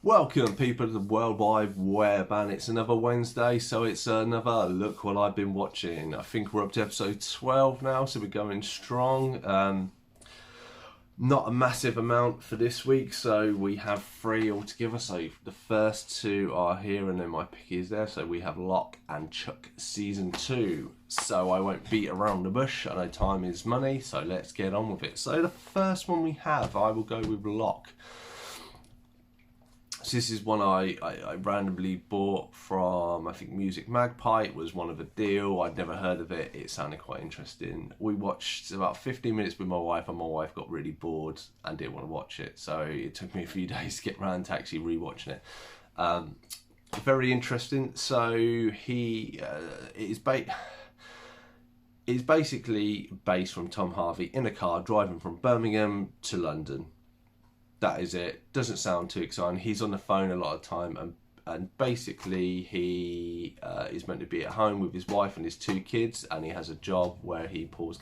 Welcome people to the World Wide Web, and it's another Wednesday, so it's another look what I've been watching. I think we're up to episode 12 now, so we're going strong. Not a massive amount for this week, so we have 3 altogether. So the first 2 are here, and then my pick is there. So we have Locke and Chuck season 2. So I won't beat around the bush. I know time is money, so let's get on with it. So the first one we have, I will go with Locke. So this is one I randomly bought from, I think, Music Magpie. It was one of a deal. I'd never heard of it. It sounded quite interesting. We watched about 15 minutes with my wife, and my wife got really bored and didn't want to watch it. So it took me a few days to get around to actually rewatching it. Very interesting. So it's basically based from Tom Hardy in a car driving from Birmingham to London. That is it. Doesn't sound too exciting. He's on the phone a lot of time, and basically he is meant to be at home with his wife and his 2 kids, and he has a job where he pours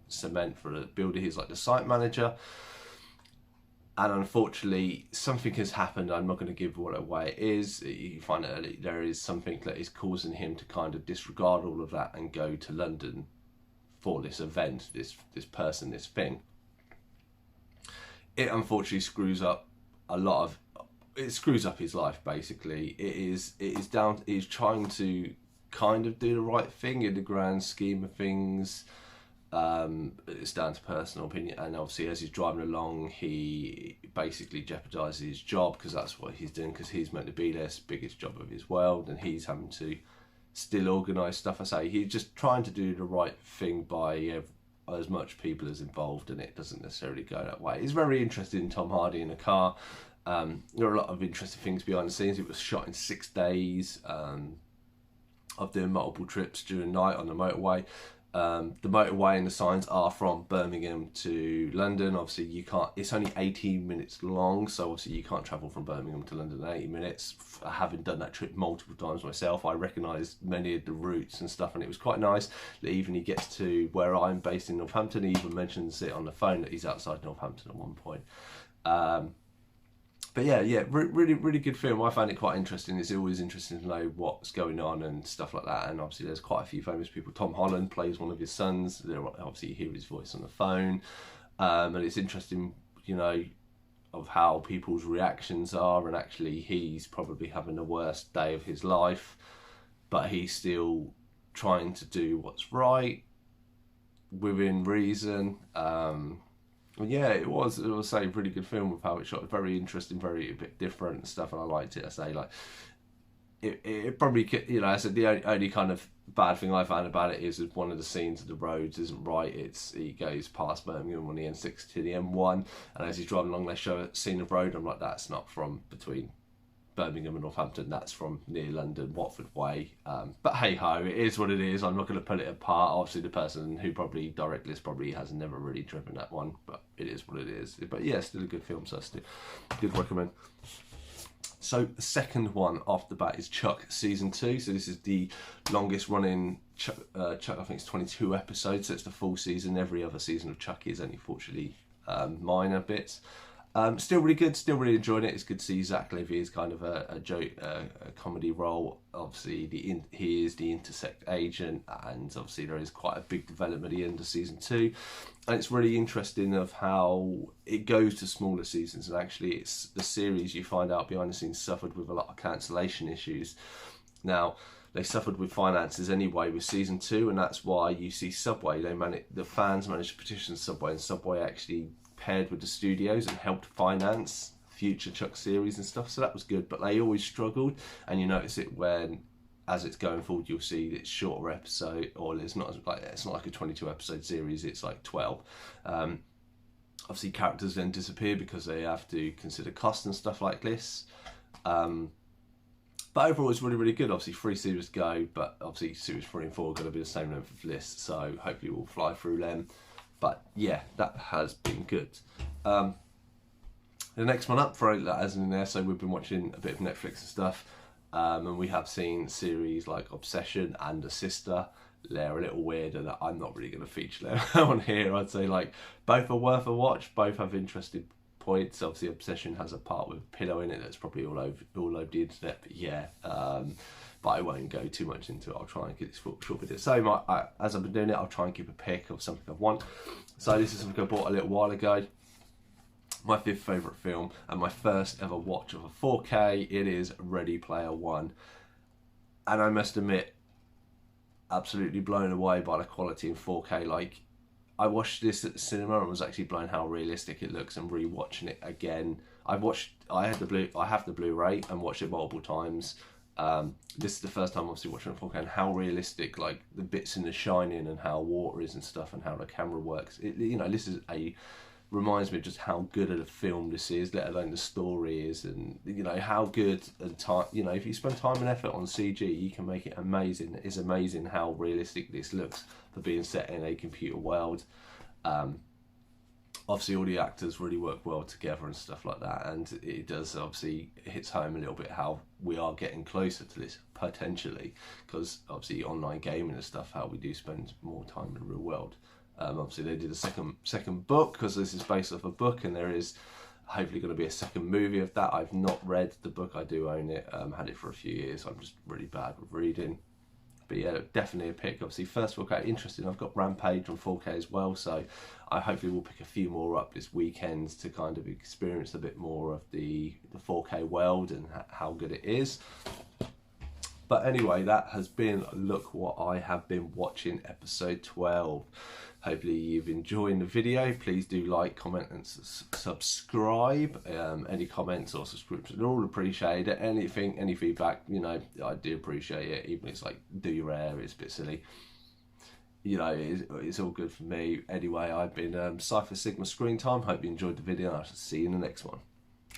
cement for a builder. He's like the site manager, and unfortunately something has happened. I'm not going to give what away it is. You find that there is something that is causing him to kind of disregard all of that and go to London for this event, this person, this thing. It unfortunately screws up it screws up his life. Basically, he's trying to kind of do the right thing in the grand scheme of things. It's down to personal opinion, and obviously as he's driving along, he basically jeopardizes his job, because that's what he's doing, because he's meant to be this biggest job of his world, and he's having to still organise stuff. I say he's just trying to do the right thing by as much people as involved, and it doesn't necessarily go that way. It's very interesting, Tom Hardy in a car. There are a lot of interesting things behind the scenes. It was shot in 6 days of doing multiple trips during the night on the motorway. The motorway and the signs are from Birmingham to London. Obviously you can't, it's only 18 minutes long, so obviously you can't travel from Birmingham to London in 80 minutes. Having done that trip multiple times myself, I recognised many of the routes and stuff, and it was quite nice that even he gets to where I'm based in Northampton. He even mentions it on the phone that he's outside Northampton at one point. But yeah, really good film. I found it quite interesting. It's always interesting to know what's going on and stuff like that. And obviously there's quite a few famous people. Tom Holland plays one of his sons. Obviously you hear his voice on the phone. And it's interesting, of how people's reactions are. And actually he's probably having the worst day of his life, but he's still trying to do what's right within reason. Yeah, it was a really good film with how it shot. Very interesting, a bit different and stuff, and I liked it. I say, like, it probably, I said the only kind of bad thing I found about it is one of the scenes of the roads isn't right. He goes past Birmingham on the N6 to the M1, and as he's driving along, they show a scene of road. I'm like, that's not from between Birmingham and Northampton, that's from near London, Watford way. But hey ho, it is what it is. I'm not going to pull it apart. Obviously the person who probably directed this probably has never really driven that one, but it is what it is. But yeah, still a good film, so I still good recommend. So the second one off the bat is Chuck season 2. So this is the longest running Chuck. I think it's 22 episodes, so it's the full season. Every other season of Chuck is only fortunately minor bits. Still really good, still really enjoying it. It's good to see Zach Levi's kind of a joke, a comedy role. Obviously, he is the Intersect agent, and obviously there is quite a big development at the end of season 2. And it's really interesting of how it goes to smaller seasons, and actually it's the series you find out behind the scenes suffered with a lot of cancellation issues. Now, they suffered with finances anyway with season 2, and that's why you see Subway, the fans managed to petition Subway, and Subway actually paired with the studios and helped finance future Chuck series and stuff, so that was good. But they always struggled, and you notice it when, as it's going forward, you'll see it's shorter episode, or it's not like a 22 episode series, it's like 12. Obviously characters then disappear because they have to consider cost and stuff like this. But overall it's really good. Obviously 3 series go, but obviously series 3 and 4 are going to be the same length of list, so hopefully we'll fly through them. But yeah, that has been good. The next one up, for as in there, so we've been watching a bit of Netflix and stuff, and we have seen series like Obsession and A Sister. They're a little weird, and I'm not really going to feature them on here. I'd say like both are worth a watch, both have interesting points. Obviously, Obsession has a part with a pillow in it that's probably all over the internet. But yeah, but I won't go too much into it. I'll try and get this short video. So as I've been doing it, I'll try and keep a pick of something I want. So this is something I bought a little while ago. My 5th favourite film and my first ever watch of a 4K. It is Ready Player One. And I must admit, absolutely blown away by the quality in 4K. Like, I watched this at the cinema and was actually blown how realistic it looks, and re-watching it again. I have the Blu-ray and watched it multiple times. This is the first time obviously watching it 4K, and how realistic, like the bits in The Shining and how water is and stuff and how the camera works. This is reminds me of just how good of a film this is, let alone the story is, and how good and time. If you spend time and effort on CG, you can make it amazing. It's amazing how realistic this looks for being set in a computer world. Obviously, all the actors really work well together and stuff like that, and it does obviously hits home a little bit how we are getting closer to this potentially, because obviously online gaming and stuff, how we do spend more time in the real world. Obviously they did a second book, because this is based off a book, and there is hopefully going to be a second movie of that. I've not read the book, I do own it, had it for a few years. I'm just really bad with reading. But yeah, definitely a pick. Obviously, first 4K, interesting. I've got Rampage on 4K as well, so I hopefully will pick a few more up this weekend to kind of experience a bit more of the 4K world and how good it is. But anyway, that has been Look What I Have Been Watching, episode 12. Hopefully you've enjoyed the video. Please do like, comment and subscribe. Any comments or subscriptions are all appreciated. Anything, any feedback, I do appreciate it. Even if it's like, do your hair, it's a bit silly. It's all good for me. Anyway, I've been Cypher Sigma Screen Time. Hope you enjoyed the video, and I shall see you in the next one.